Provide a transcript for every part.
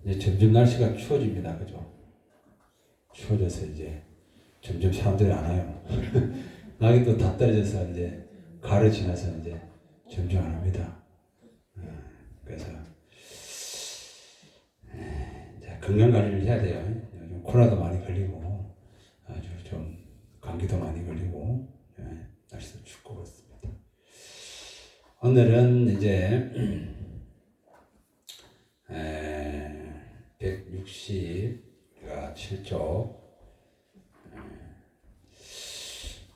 이제 점점 날씨가 추워집니다. 그죠? 추워져서 이제 점점 사람들이 안 와요. 낙엽도 다 떨어져서 이제 가을 지나서 이제 점점 안 옵니다. 그래서 이제 건강 관리를 해야 돼요. 요즘 코로나도 많이 걸리고 아주 좀 감기도 많이 걸리고 날씨도 춥고 그렇습니다. 오늘은 이제 167쪽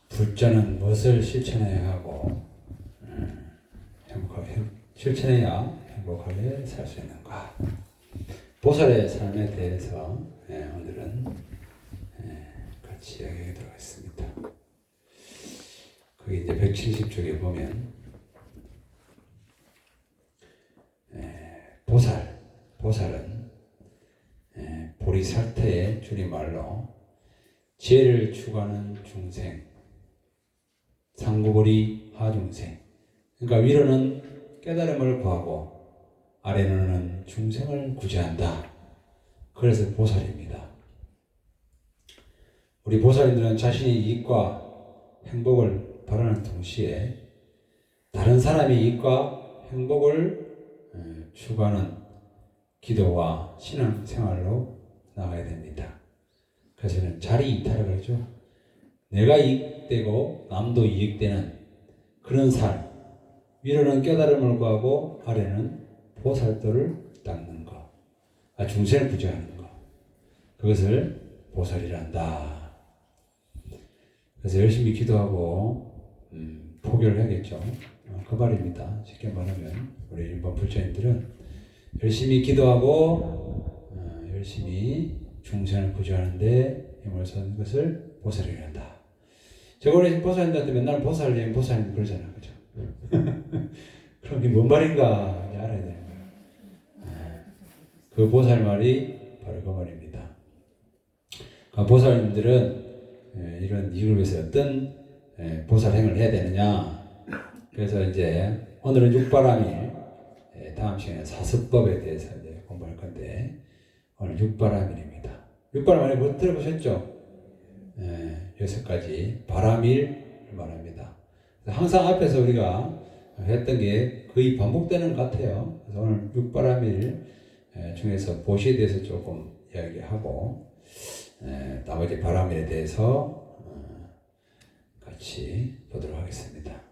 불자는 무엇을 실천해야 하고 실천해야 행복하게 살 수 있는가? 보살의 삶에 대해서 오늘은 같이 이야기하도록 하겠습니다. 거기 이제 170쪽에 보면 보살은 보리살테의 줄임말로 지혜를 추구하는 중생, 상구보리 하중생. 그러니까 위로는 깨달음을 구하고 아래로는 중생을 구제한다. 그래서 보살입니다. 우리 보살님들은 자신의 이익과 행복을 바라는 동시에 다른 사람의 이익과 행복을 추구하는 기도와 신앙생활로 나가야 됩니다. 그래서 자리 이탈을 하죠. 내가 이익되고 남도 이익되는 그런 삶. 위로는 깨달음을 구하고 아래는 보살도를 닦는 것. 중생을 구제하는 것. 그것을 보살이란다. 그래서 열심히 기도하고 포교를 해야겠죠. 그 말입니다. 쉽게 말하면 우리 일반 불자님들은 열심히 기도하고 열심히 중생을 구제하는데 힘을 쓰는 것을 보살이란다. 제가 원래 보살님한테 맨날 보살님 그러잖아요. 그죠? 그럼 이게 뭔 말인가 알아야 되는 거예요. 그 보살 말이 바로 그 말입니다. 보살님들은 이런 이익을 위해서 어떤 보살행을 해야 되느냐. 그래서 이제 오늘은 육바라밀, 다음 시간에 사습법에 대해서 이제 공부할 건데 오늘 육바라밀입니다. 육바라밀 뭐 들어보셨죠? 6가지 바라밀을 말합니다. 항상 앞에서 우리가 했던 게 거의 반복되는 것 같아요. 그래서 오늘 육바라밀 중에서 보시에 대해서 조금 이야기하고 나머지 바라밀에 대해서 같이 보도록 하겠습니다.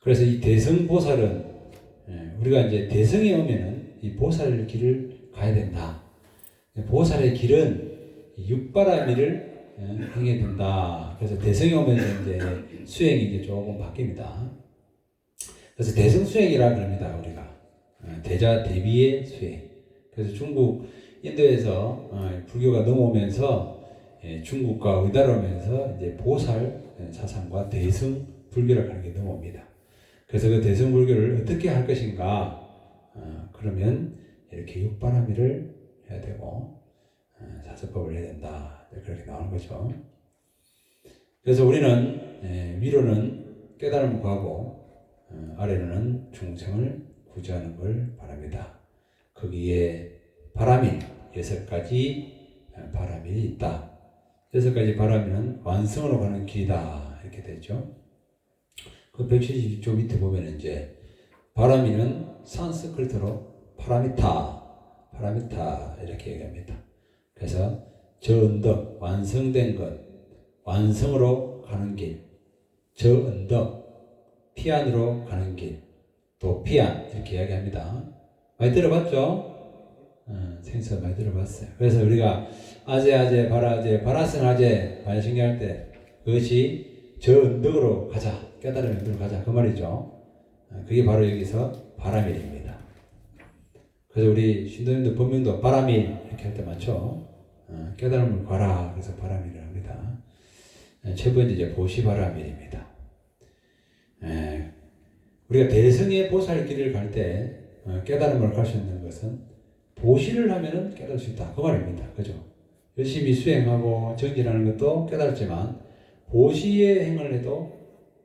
그래서 이 대성보살은 우리가 이제 대성에 오면은 이 보살 길을 가야 된다. 보살의 길은 육바라밀을 행해야 된다. 그래서 대성에 오면서 이제 수행이 이제 조금 바뀝니다. 그래서 대성 수행이라 그럽니다. 우리가 대자 대비의 수행. 그래서 중국 인도에서 불교가 넘어오면서 중국과 의다로면서 이제 보살 사상과 대성 불교를 가는 게 넘어옵니다. 그래서 그 대성 불교를 어떻게 할 것인가? 그러면 이렇게 육바라밀을 해야 되고 사서법을 해야 된다. 그렇게 나오는 거죠. 그래서 우리는 위로는 깨달음을 구하고 아래로는 중생을 구제하는 걸 바랍니다. 거기에 바라밀 6가지 바라밀이 있다. 6가지 바라밀은 완성으로 가는 길이다. 이렇게 되죠. 그 172쪽 밑에 보면 이제 바라밀은 산스크리트로 파라미타 이렇게 얘기합니다. 그래서 저 언덕, 완성된 것, 완성으로 가는 길, 저 언덕, 피안으로 가는 길, 또 피안 이렇게 이야기합니다. 많이 들어봤죠? 생서 많이 들어봤어요. 그래서 우리가 아제, 바라승 아제 반신경할 때 그것이 저 언덕으로 가자, 깨달은 언덕으로 가자 그 말이죠. 그게 바로 여기서 바라밀입니다. 그래서 우리 신도님들 본명도 바라밀 이렇게 할 때 많죠. 깨달음을 구하라 그래서 바라밀을 합니다. 최번째 이제 보시바라밀입니다. 우리가 대성의 보살 길을 갈 때 깨달음을 갈 수 있는 것은 보시를 하면은 깨달을 수 있다 그 말입니다. 그죠? 열심히 수행하고 정진하는 것도 깨달았지만 보시의 행을 해도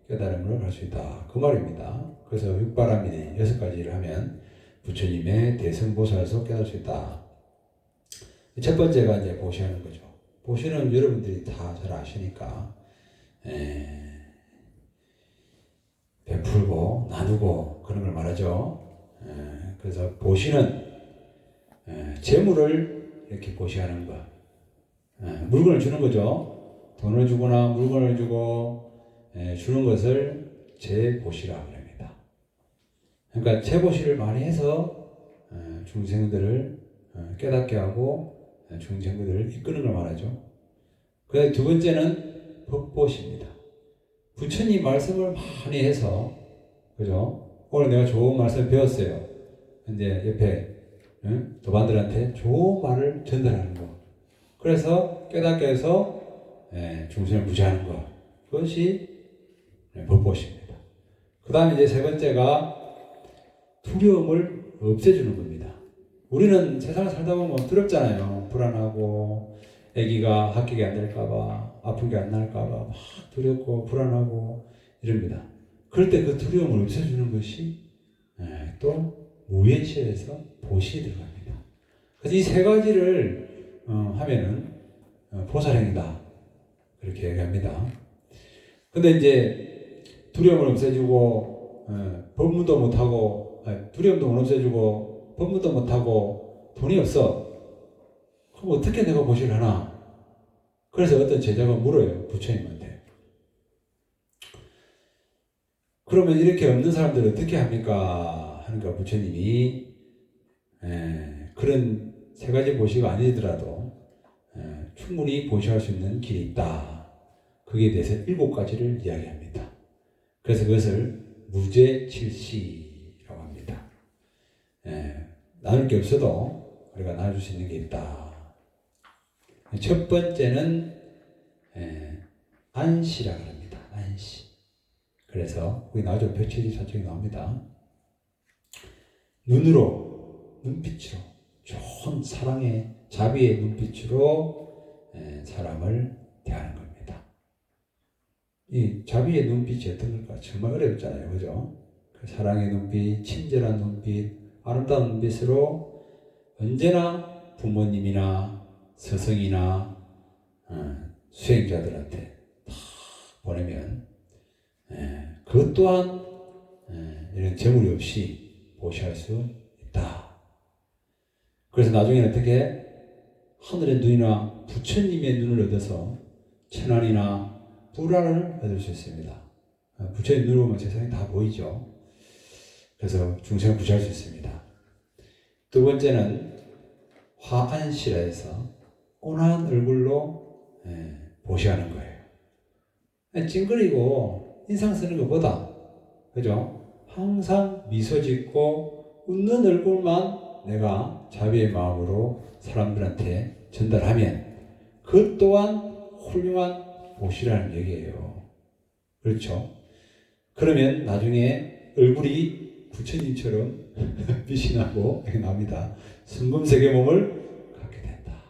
깨달음을 갈 수 있다 그 말입니다. 그래서 육바라밀이 6가지를 하면 부처님의 대성보살에서 깨달을 수 있다. 첫 번째가 이제 보시하는 거죠. 보시는 여러분들이 다 잘 아시니까 베풀고 나누고 그런 걸 말하죠. 그래서 보시는 재물을 이렇게 보시하는 것. 물건을 주는 거죠. 돈을 주거나 물건을 주고 주는 것을 재보시라 그럽니다. 그러니까 재보시를 많이 해서 중생들을 깨닫게 하고 중생들을 이끄는 걸 말하죠. 그 두 번째는 법보시입니다. 부처님 말씀을 많이 해서, 그죠? 오늘 내가 좋은 말씀을 배웠어요. 근데 옆에 도반들한테 좋은 말을 전달하는 거. 그래서 깨닫게 해서 중생을 부지하는 것. 그것이 법보시입니다. 그 다음에 이제 세 번째가 두려움을 없애주는 겁니다. 우리는 세상을 살다 보면 두렵잖아요. 불안하고, 아기가 합격이 안 될까봐, 아픈 게 안 날까봐 막 두렵고 불안하고 이럽니다. 그럴 때 그 두려움을 없애주는 것이 또 무예시에서 보시에 들어갑니다. 그래서 이 세 가지를 하면은 보살행이다. 그렇게 얘기합니다. 근데 이제 두려움을 없애주고 법문도 못하고 두려움도 못 없애주고 법문도 못하고 돈이 없어. 그럼 어떻게 내가 보시를 하나? 그래서 어떤 제자가 물어요. 부처님한테. 그러면 이렇게 없는 사람들은 어떻게 합니까? 하니까 부처님이 그런 세 가지 보시가 아니더라도 충분히 보시할 수 있는 길이 있다. 거기에 대해서 7가지를 이야기합니다. 그래서 그것을 무죄칠시라고 합니다. 나눌 게 없어도 우리가 나눠줄 수 있는 게 있다. 첫 번째는 안시라고 합니다. 안시. 그래서 거기 나오죠. 174쪽에 나옵니다. 눈빛으로 좋은 사랑의 자비의 눈빛으로 사람을 대하는 겁니다. 이 자비의 눈빛이 어떤 걸까? 정말 어렵잖아요. 그죠? 그 사랑의 눈빛, 친절한 눈빛, 아름다운 눈빛으로 언제나 부모님이나 스승이나 수행자들한테 다 보내면 그것 또한 이런 재물이 없이 보시할 수 있다. 그래서 나중에는 어떻게 하늘의 눈이나 부처님의 눈을 얻어서 천안이나 불안을 얻을 수 있습니다. 부처님 눈을 보면 세상이 다 보이죠. 그래서 중생을 부지할 수 있습니다. 두 번째는 화안시라 해서 온화한 얼굴로 보시하는 거예요. 찡그리고 인상 쓰는 것보다, 그죠? 항상 미소 짓고 웃는 얼굴만 내가 자비의 마음으로 사람들한테 전달하면 그 또한 훌륭한 보시라는 얘기예요. 그렇죠? 그러면 나중에 얼굴이 부처님처럼 빛이 나고 나옵니다. 순금색의 몸을 갖게 된다.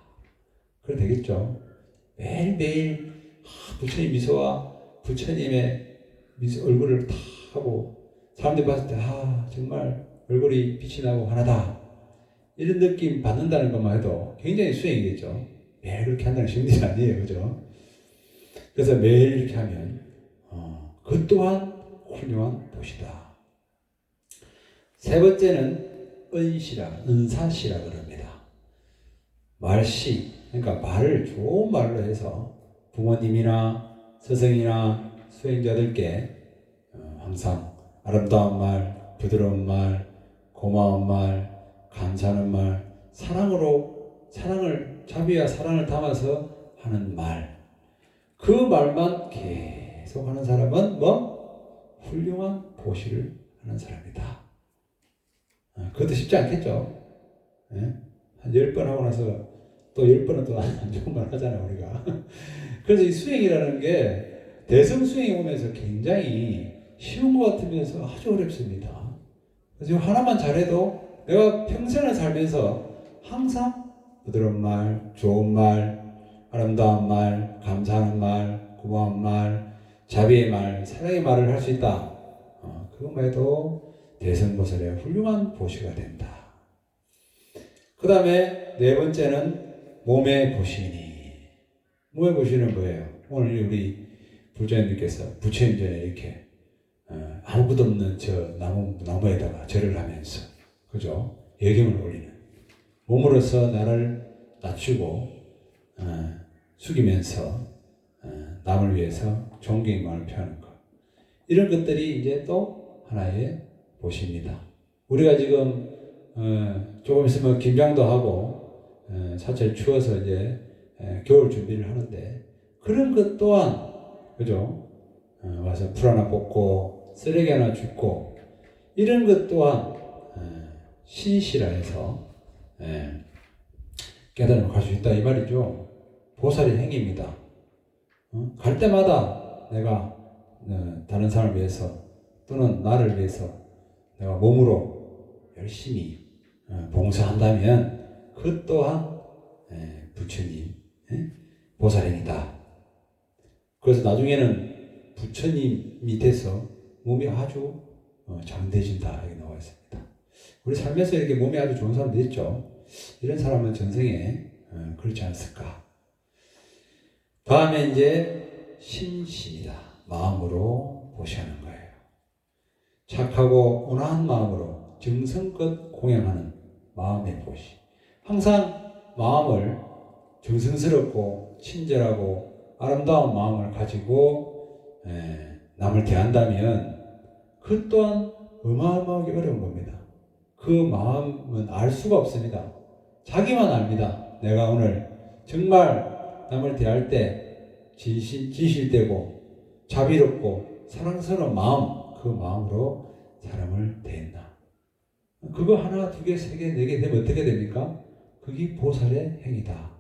그래 되겠죠? 매일매일 부처님 미소와 부처님의 얼굴을 다 하고 사람들이 봤을 때 정말 얼굴이 빛이 나고 하나다. 이런 느낌 받는다는 것만 해도 굉장히 수행이겠죠. 매일 그렇게 한다는 쉬운 일이 아니에요. 그죠? 그래서 매일 이렇게 하면 그 또한 훌륭한 도시다. 세 번째는 은사시라 그럽니다. 말시, 그러니까 말을 좋은 말로 해서 부모님이나 스승이나 수행자들께 항상 아름다운 말, 부드러운 말, 고마운 말, 감사하는 말, 자비와 사랑을 담아서 하는 말. 그 말만 계속 하는 사람은 훌륭한 보시를 하는 사람이다. 그것도 쉽지 않겠죠. 한 10번 하고 나서 또 10번은 또 안 좋은 말 하잖아요, 우리가. 그래서 이 수행이라는 게 대성수행에 오면서 굉장히 쉬운 것 같으면서 아주 어렵습니다. 그래서 하나만 잘해도 내가 평생을 살면서 항상 부드러운 말, 좋은 말, 아름다운 말, 감사하는 말, 고마운 말, 자비의 말, 사랑의 말을 할 수 있다. 그것만 해도 대성보살의 훌륭한 보시가 된다. 그 다음에 네 번째는 몸에 보시니. 몸에 보시는 뭐예요? 오늘 우리 불자님께서 부처님 전에 이렇게 아무것도 없는 저 나무에다가 절을 하면서, 그죠? 예경을 올리는 몸으로서 나를 낮추고 숙이면서 남을 위해서 존경의 마음을 표하는 것, 이런 것들이 이제 또 하나의 보시입니다. 우리가 지금 조금 있으면 김장도 하고 사철 추워서 이제 겨울 준비를 하는데, 그런 것 또한, 그죠? 와서 풀 하나 뽑고 쓰레기 하나 줍고, 이런 것 또한 신시라 해서 깨달음을 갈 수 있다 이 말이죠. 보살의 행위입니다. 갈 때마다 내가 다른 사람을 위해서 또는 나를 위해서 내가 몸으로 열심히 봉사한다면 그 또한 부처님 보살행위다. 그래서 나중에는 부처님 밑에서 몸이 아주 장대해진다 이렇게 나와 있습니다. 우리 삶에서 이렇게 몸이 아주 좋은 사람도 있죠. 이런 사람은 전생에 그렇지 않았을까. 다음에 이제 심시입니다. 마음으로 보시하는 거예요. 착하고 온화한 마음으로 정성껏 공양하는 마음의 보시. 항상 마음을 정성스럽고 친절하고 아름다운 마음을 가지고 남을 대한다면 그 또한 어마어마하게 어려운 겁니다. 그 마음은 알 수가 없습니다. 자기만 압니다. 내가 오늘 정말 남을 대할 때 진실되고 자비롭고 사랑스러운 마음, 그 마음으로 사람을 대했나. 그거 하나, 두 개, 세 개, 네 개 되면 어떻게 됩니까? 그게 보살의 행위다.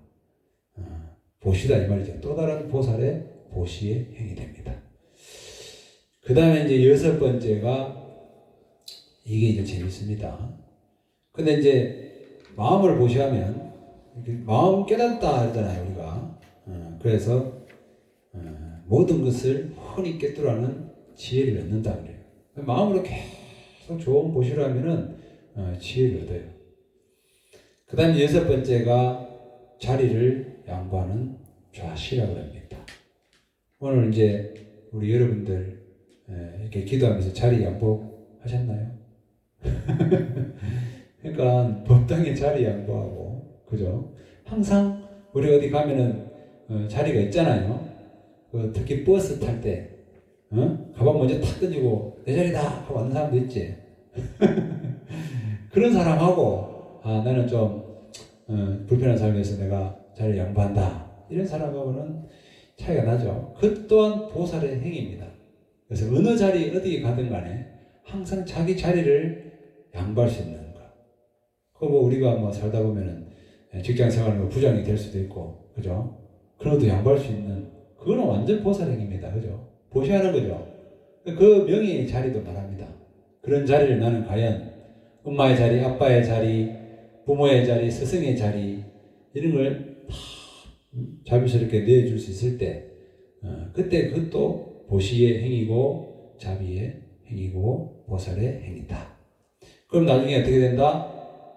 보시다 이 말이죠. 또 다른 보살의 보시의 행위 됩니다. 그 다음에 이제 여섯 번째가, 이게 이제 재밌습니다. 근데 이제 마음을 보시하면 마음 깨닫다 하잖아요, 우리가. 그래서 모든 것을 훤히 깨뜨라는 지혜를 얻는다 그래요. 마음으로 계속 좋은 보시를 하면은 지혜를 얻어요. 그 다음에 여섯 번째가 자리를 양보하는 좌시라고 합니다. 오늘 이제 우리 여러분들 이렇게 기도하면서 자리 양보하셨나요? 그러니까 법당에 자리 양보하고, 그죠? 항상 우리 어디 가면은 자리가 있잖아요. 특히 버스 탈 때 가방 먼저 탁 던지고 내 자리다 하고 왔는 사람도 있지. 그런 사람하고 나는 좀 불편한 삶에서 내가 자리를 양보한다, 이런 사람하고는 차이가 나죠. 그 또한 보살의 행위입니다. 그래서 어느 자리 어디 가든 간에 항상 자기 자리를 양보할 수 있는 것. 그거 우리가 뭐 살다 보면은 직장 생활하면 부장이 될 수도 있고, 그죠? 그런 것도 양보할 수 있는, 그거는 완전 보살행위입니다. 그죠? 보시하는 거죠. 그 명예의 자리도 말합니다. 그런 자리를 나는 과연 엄마의 자리, 아빠의 자리, 부모의 자리, 스승의 자리, 이런 걸 다 자비스럽게 내줄 수 있을 때, 그때 그것도 보시의 행위고 자비의 행위고 보살의 행위다. 그럼 나중에 어떻게 된다?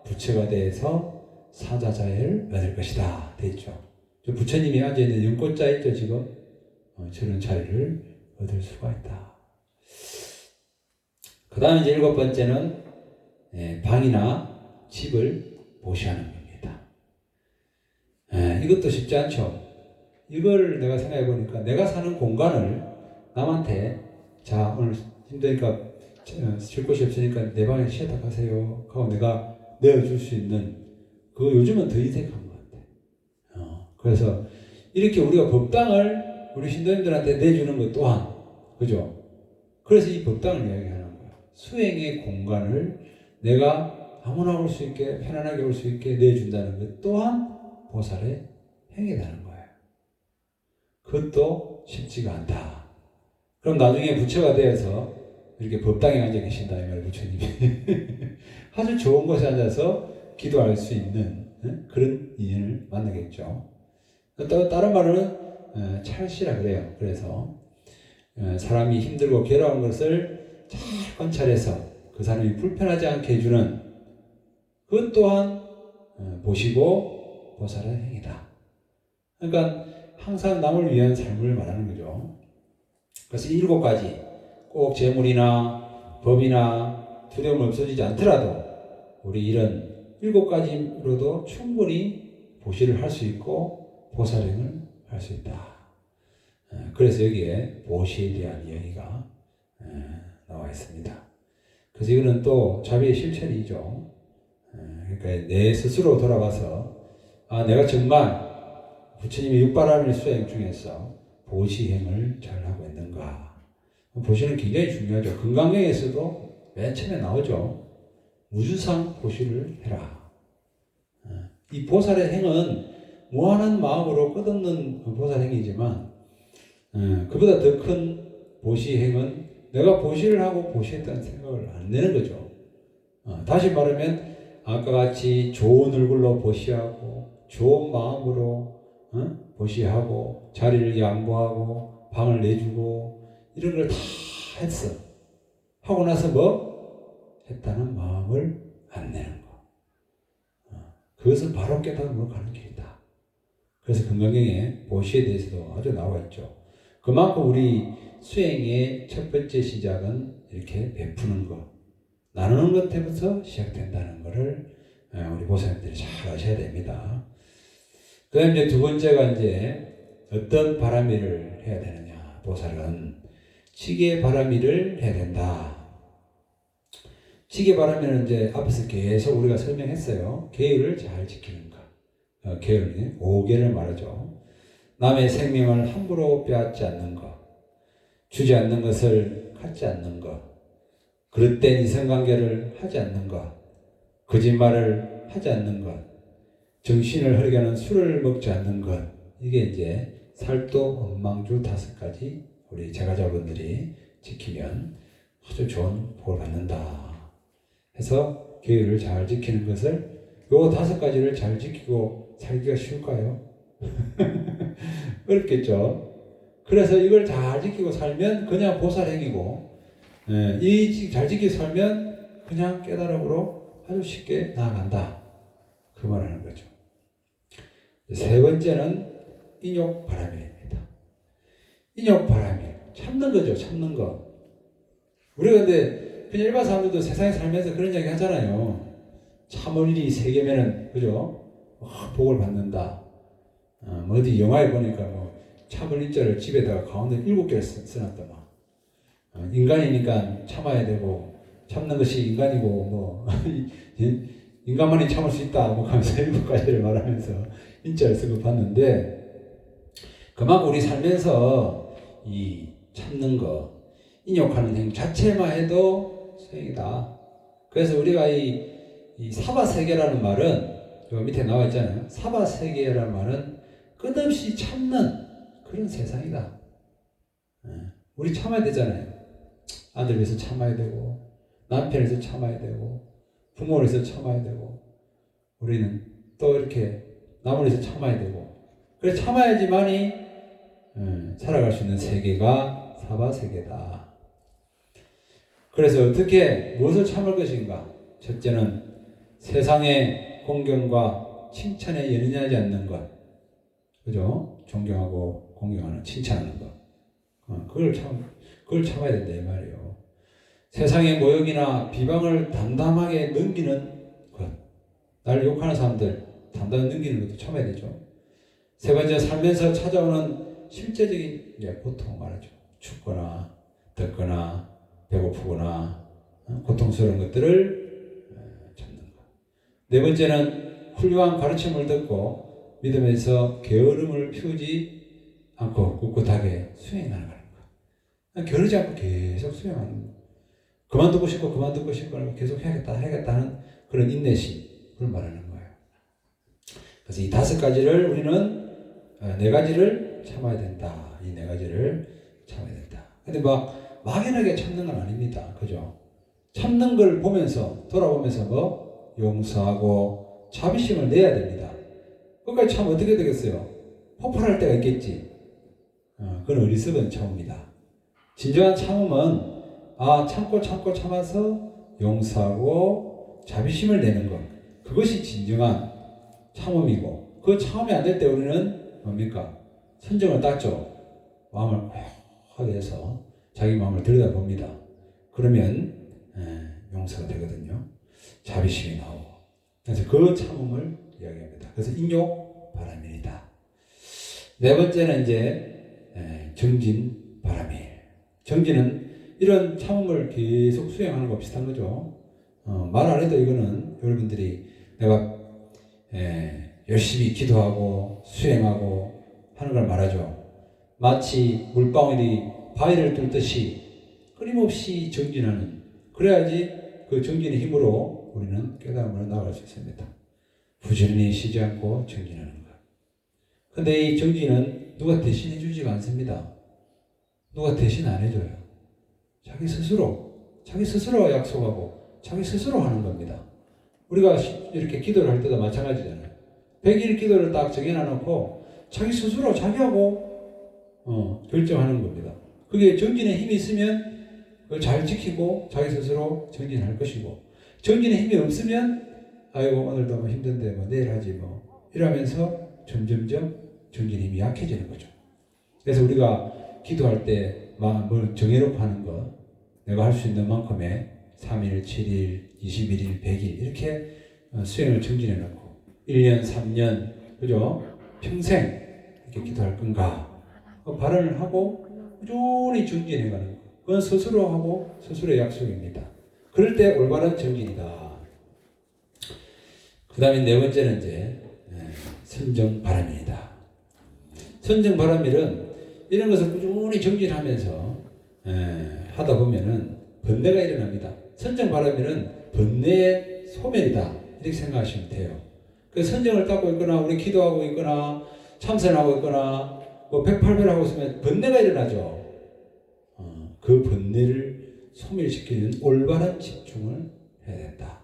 부처가 돼서 사자자애를 얻을 것이다 돼 있죠. 부처님이 앉아있는 연꽃자 있죠 지금. 저런 자리를 얻을 수가 있다. 그 다음에 이제 일곱 번째는 방이나 집을 보시하는 겁니다. 이것도 쉽지 않죠. 이걸 내가 생각해 보니까 내가 사는 공간을 남한테, 자 오늘 힘드니까 쉴 곳이 없으니까 내 방에 쉬었다 가세요 하고 내가 내어줄 수 있는, 그거 요즘은 더 인색한 것 같아. 그래서 이렇게 우리가 법당을 우리 신도님들한테 내주는 것 또한, 그죠? 그래서 이 법당을 이야기하는 거야. 수행의 공간을 내가 아무나 올 수 있게, 편안하게 올 수 있게 내준다는 것 또한 보살의 행위라는 거예요. 그것도 쉽지가 않다. 그럼 나중에 부처가 되어서 이렇게 법당에 앉아 계신다 이 말이에요, 부처님이. 아주 좋은 곳에 앉아서 기도할 수 있는 그런 인연을 만나겠죠. 또 다른 말로는 찰시라 그래요. 그래서 사람이 힘들고 괴로운 것을 잘 관찰해서 그 사람이 불편하지 않게 해주는, 그것 또한 보시고 보살의 행위다. 그러니까 항상 남을 위한 삶을 말하는 거죠. 그래서 7가지 꼭 재물이나 법이나 두려움 없어지지 않더라도 우리 이런 7가지로도 충분히 보시를 할 수 있고 보살행을 할 수 있다. 그래서 여기에 보시에 대한 이야기가 나와 있습니다. 그래서 이거는 또 자비의 실천이죠. 그러니까 내 스스로 돌아가서 내가 정말 부처님의 육바라밀 수행 중에서 보시행을 잘 하고 있는가. 보시는 굉장히 중요하죠. 금강경에서도 맨 처음에 나오죠. 무주상 보시를 해라. 이 보살의 행은 무한한 마음으로 끝없는 보살행이지만 그보다 더 큰 보시행은 내가 보시를 하고 보시했다는 생각을 안 내는 거죠. 다시 말하면 아까 같이 좋은 얼굴로 보시하고 좋은 마음으로 보시하고 자리를 양보하고 방을 내주고 이런 걸 다 했어. 하고 나서 뭐? 했다는 마음을 안 내는 거. 그것은 바로 깨달음으로 가는 길이다. 그래서 금강경에 보시에 대해서도 아주 나와 있죠. 그만큼 우리 수행의 첫 번째 시작은 이렇게 베푸는 것, 나누는 것부터 시작된다는 것을 우리 보살님들이 잘 아셔야 됩니다. 그 다음에 이제 두 번째가 이제 어떤 바라미를 해야 되느냐. 보살은 지게 바라미를 해야 된다. 지게 바라미는 이제 앞에서 계속 우리가 설명했어요. 계율을 잘 지키는 것. 계율이 5계를 말하죠. 남의 생명을 함부로 빼앗지 않는 것, 주지 않는 것을 갖지 않는 것, 그릇된 이성관계를 하지 않는 것, 거짓말을 하지 않는 것, 정신을 흐리게 하는 술을 먹지 않는 것. 이게 이제 살도 원망주 5가지 우리 제가자분들이 지키면 아주 좋은 복을 받는다 해서 계율을 잘 지키는 것을 요 5가지를 잘 지키고 살기가 쉬울까요? 어렵겠죠. 그래서 이걸 잘 지키고 살면 그냥 보살행이고, 이 잘 지키고 살면 그냥 깨달음으로 아주 쉽게 나아간다. 그 말하는 거죠. 세 번째는 인욕바라밀입니다. 인욕바라밀, 참는 거죠. 참는 거. 우리가 근데 그냥 일반 사람들도 세상에 살면서 그런 이야기 하잖아요. 참을 일이 3개면은 그죠? 복을 받는다. 어디 영화에 보니까 뭐 참을 일자를 집에다가 가운데 7개를 써놨더만. 인간이니까 참아야 되고 참는 것이 인간이고 뭐 인간만이 참을 수 있다 뭐 하면서 7가지를 말하면서 인자를 쓰고 봤는데, 그만큼 우리 살면서 이 참는 거, 인욕하는 행 자체만 해도 수행이다. 그래서 우리가 이 사바세계라는 말은 요 밑에 나와 있잖아요. 사바세계라는 말은 끝없이 참는 그런 세상이다. 우리 참아야 되잖아요. 아들 위해서 참아야 되고, 남편을 위해서 참아야 되고, 부모를 위해서 참아야 되고, 우리는 또 이렇게 남을 위해서 참아야 되고, 그래서 참아야지만이 살아갈 수 있는 세계가 사바세계다. 그래서 어떻게 무엇을 참을 것인가? 첫째는 세상의 공경과 칭찬에 연연하지 않는 것, 그죠? 존경하고 공경하는 칭찬하는 것, 그걸 참아야 된다 이 말이에요. 세상의 모욕이나 비방을 담담하게 넘기는 것, 나를 욕하는 사람들 담담하게 넘기는 것도 참아야 되죠. 세 번째, 살면서 찾아오는 실제적인 고통 말하죠. 춥거나 덥거나 배고프거나 고통스러운 것들을 참는 것. 네 번째는 훌륭한 가르침을 듣고 믿음에서 게으름을 피우지 않고 꿋꿋하게 수행하는 것. 게으르지 않고 계속 수행하는 것. 그만두고 싶고 계속 해야겠다 하는 그런 인내심, 그걸 말하는 거예요. 그래서 이 5가지를 우리는 4가지를 참아야 된다. 이 4가지를 참아야 된다. 근데 막연하게 참는 건 아닙니다. 그죠? 참는 걸 보면서, 돌아보면서 뭐 용서하고 자비심을 내야 됩니다. 그까지 참 어떻게 되겠어요? 폭발할 때가 있겠지. 그건 어리석은 참음이다. 진정한 참음은 참고 참아서 용서하고 자비심을 내는 것, 그것이 진정한 참음이고, 그 참음이 안 될 때 우리는 뭡니까? 선정을 땄죠. 마음을 하게 해서 자기 마음을 들여다봅니다. 그러면 용서가 되거든요. 자비심이 나오고. 그래서 그 참음을 이야기합니다. 그래서 인욕 바람이다. 네 번째는 이제 정진 바람이에요. 정진은 이런 참음을 계속 수행하는 거 비슷한 거죠. 말 안 해도 이거는 여러분들이 내가 열심히 기도하고 수행하고 하는 걸 말하죠. 마치 물방울이 바위를 뚫듯이 끊임없이 정진하는, 그래야지 그 정진의 힘으로 우리는 깨달음으로 나아갈 수 있습니다. 부지런히 쉬지 않고 정진하는 것. 근데 이 정진은 누가 대신해 주지가 않습니다. 누가 대신 안 해줘요. 자기 스스로 약속하고 자기 스스로 하는 겁니다. 우리가 이렇게 기도를 할 때도 마찬가지잖아요. 100일 기도를 딱 정해놔놓고 자기 스스로 자기하고 결정하는 겁니다. 그게 정진의 힘이 있으면 그걸 잘 지키고 자기 스스로 정진할 것이고, 정진의 힘이 없으면 아이고 오늘 너무 힘든데 뭐 내일 하지 뭐 이러면서 점점점 정진의 힘이 약해지는 거죠. 그래서 우리가 기도할 때 뭘 정해놓고 하는 거, 내가 할 수 있는 만큼의 3일, 7일, 21일, 100일 이렇게 수행을 정진해놓고 1년, 3년, 그죠? 평생 이렇게 기도할 건가? 발언을 하고 꾸준히 정진해가는 거. 그건 스스로 하고 스스로의 약속입니다. 그럴 때 올바른 정진이다. 그 다음에 네 번째는 이제 선정바람일이다. 선정바람일은 이런 것을 꾸준히 정진하면서 하다 보면은 번뇌가 일어납니다. 선정바람일은 번뇌의 소멸이다. 이렇게 생각하시면 돼요. 그 선정을 닦고 있거나 우리 기도하고 있거나 참선하고 있거나 뭐 108배를 하고 있으면 번뇌가 일어나죠. 그 번뇌를 소멸시키는 올바른 집중을 해야 된다.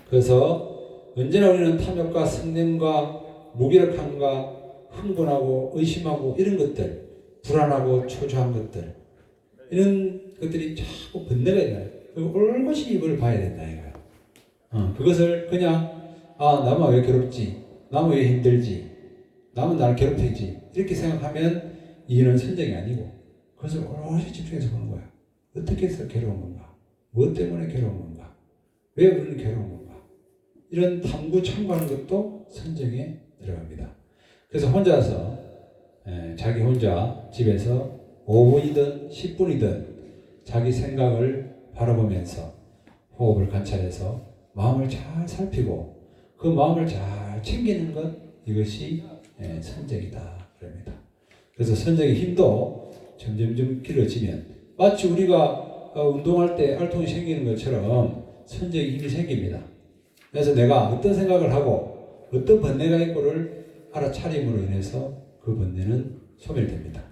그래서 언제나 우리는 탐욕과 성냄과 무기력함과 흥분하고 의심하고 이런 것들, 불안하고 초조한 것들, 이런 것들이 자꾸 번뇌가 일어나요. 올곧이 이걸 봐야 된다 이거야. 그것을 그냥 남은 왜 괴롭지? 남은 왜 힘들지? 남은 나를 괴롭히지? 이렇게 생각하면 이는 선정이 아니고 그것을 오롯이 집중해서 보는 거야. 어떻게 해서 괴로운 건가? 무엇 때문에 괴로운 건가? 왜 우리는 괴로운 건가? 이런 탐구 참고하는 것도 선정에 들어갑니다. 그래서 혼자서 자기 혼자 집에서 5분이든 10분이든 자기 생각을 바라보면서 호흡을 관찰해서 마음을 잘 살피고 그 마음을 잘 챙기는 것, 이것이 선정이다 그럽니다. 그래서 선정의 힘도 점점점 길어지면 마치 우리가 운동할 때 알통이 생기는 것처럼 선정의 힘이 생깁니다. 그래서 내가 어떤 생각을 하고 어떤 번뇌가 있고를 알아차림으로 인해서 그 번뇌는 소멸됩니다.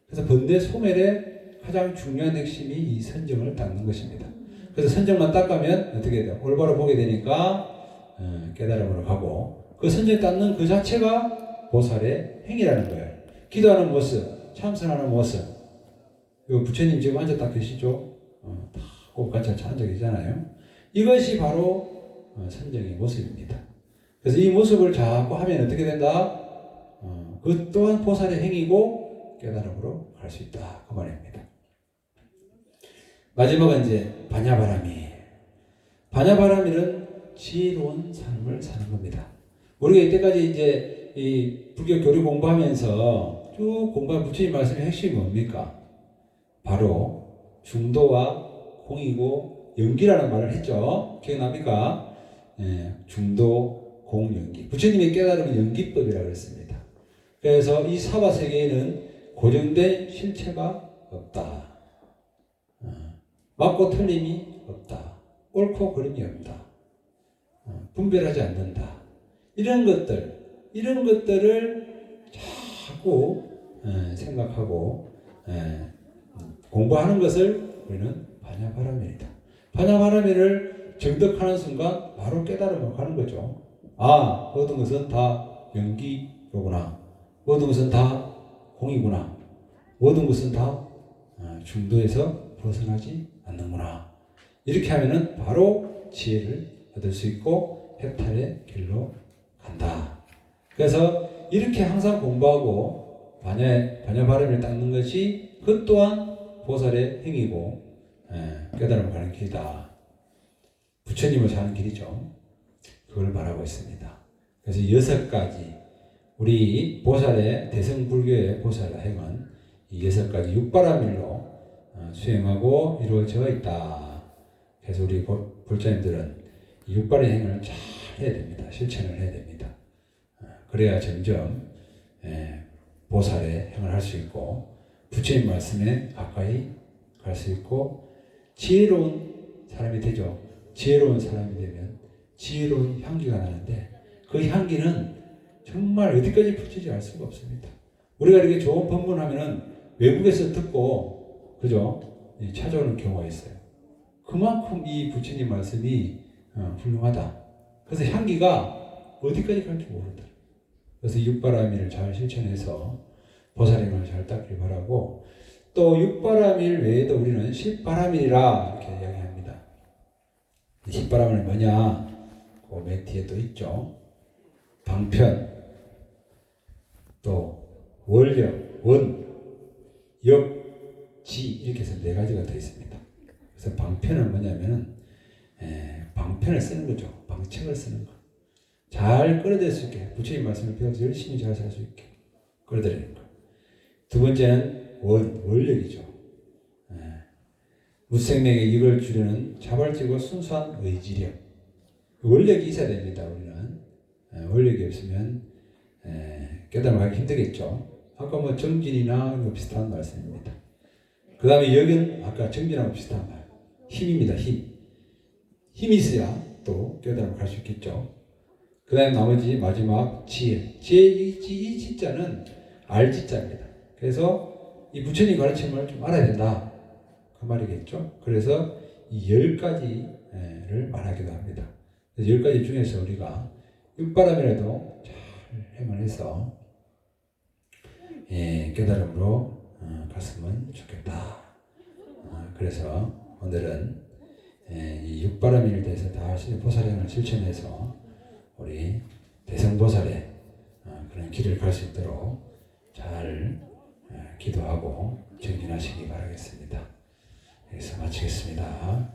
그래서 번뇌 소멸의 가장 중요한 핵심이 이 선정을 닦는 것입니다. 그래서 선정만 닦으면 어떻게 돼요? 올바로 보게 되니까 깨달음으로 가고, 그 선정 닦는 그 자체가 보살의 행위라는 거예요. 기도하는 모습, 참선하는 모습. 이 부처님 지금 앉았다 계시죠? 다 호흡관찰 잘 앉아 계시잖아요. 이것이 바로 선정의 모습입니다. 그래서 이 모습을 자꾸 하면 어떻게 된다? 그 또한 보살의 행위고 깨달음으로 갈 수 있다. 그 말입니다. 마지막은 이제 반야바라미. 반야바라미는 지혜로운 삶을 사는 겁니다. 우리가 이때까지 이제 이 불교 교리 공부하면서 쭉 공부한 부처님 말씀의 핵심이 뭡니까? 바로 중도와 공이고 연기라는 말을 했죠. 기억납니까? 중도, 공, 연기. 부처님의 깨달음은 연기법이라고 했습니다. 그래서 이 사바 세계에는 고정된 실체가 없다. 맞고 틀림이 없다. 옳고 그름이 없다. 분별하지 않는다. 이런 것들을 자꾸 생각하고 공부하는 것을 우리는 반야바라밀이다. 반야바라밀을 정득하는 순간 바로 깨달음으로 가는 거죠. 모든 것은 다 연기로구나. 모든 것은 다 공이구나. 모든 것은 다 중도에서 벗어나지 않는구나. 이렇게 하면은 바로 지혜를 얻을 수 있고 해탈의 길로 간다. 그래서 이렇게 항상 공부하고 반야 발음을 닦는 것이 그 또한 보살의 행위고 깨달음 가는 길이다. 부처님을 사는 길이죠. 그걸 말하고 있습니다. 그래서 6가지 우리 보살의 대승불교의 보살의 행은 이 6가지 육바라밀로 수행하고 이루어져 있다. 그래서 우리 불자님들은 이 육바의 행을 잘 해야 됩니다. 실천을 해야 됩니다. 그래야 점점 보살의 행을 할 수 있고 부처님 말씀에 가까이 갈 수 있고 지혜로운 사람이 되죠. 지혜로운 사람이 되면 지혜로운 향기가 나는데 그 향기는 정말 어디까지 퍼지지 알 수가 없습니다. 우리가 이렇게 좋은 법문하면은 외국에서 듣고 그죠? 찾아오는 경우가 있어요. 그만큼 이 부처님 말씀이 훌륭하다. 그래서 향기가 어디까지 갈지 모른다. 그래서 육바라밀을 잘 실천해서 보살행을 잘 닦길 바라고 또 육바라밀 외에도 우리는 십바라밀이라 이렇게 이야기합니다. 십바라밀은 뭐냐? 그 맨 뒤에 또 있죠. 방편, 또 원력, 원, 역, 지 이렇게 해서 4가지가 더 있습니다. 그래서 방편은 뭐냐면은 방편을 쓰는 거죠. 방책을 쓰는 거. 잘 끌어들일 수 있게 부처님 말씀을 배워서 열심히 잘 살 수 있게 끌어들이는 거. 두 번째는 원력이죠. 무생명에 이걸 주려는 자발적이고 순수한 의지력. 원력이 있어야 됩니다. 우리는 원력이 없으면 깨달음을 하기 힘들겠죠. 아까 뭐 정진이나 비슷한 말씀입니다. 그 다음에 여기는 아까 정진하고 비슷한 말. 힘입니다. 힘이 있어야 또 깨달음을 할 수 있겠죠. 그 다음에 나머지 마지막 지혜. 이 지자는 알지자입니다. 그래서 이 부처님 가르침을 좀 알아야 된다. 그 말이겠죠. 그래서 이 10가지를 말하기도 합니다. 10가지 중에서 우리가 육바람이라도 잘 행을 해서 깨달음으로 갔으면 좋겠다. 그래서 오늘은 이 육바람일에 대해서 다 보살행을 실천해서 우리 대성보살의 그런 길을 갈 수 있도록 잘 기도하고 정진하시기 바라겠습니다. 여기서 마치겠습니다.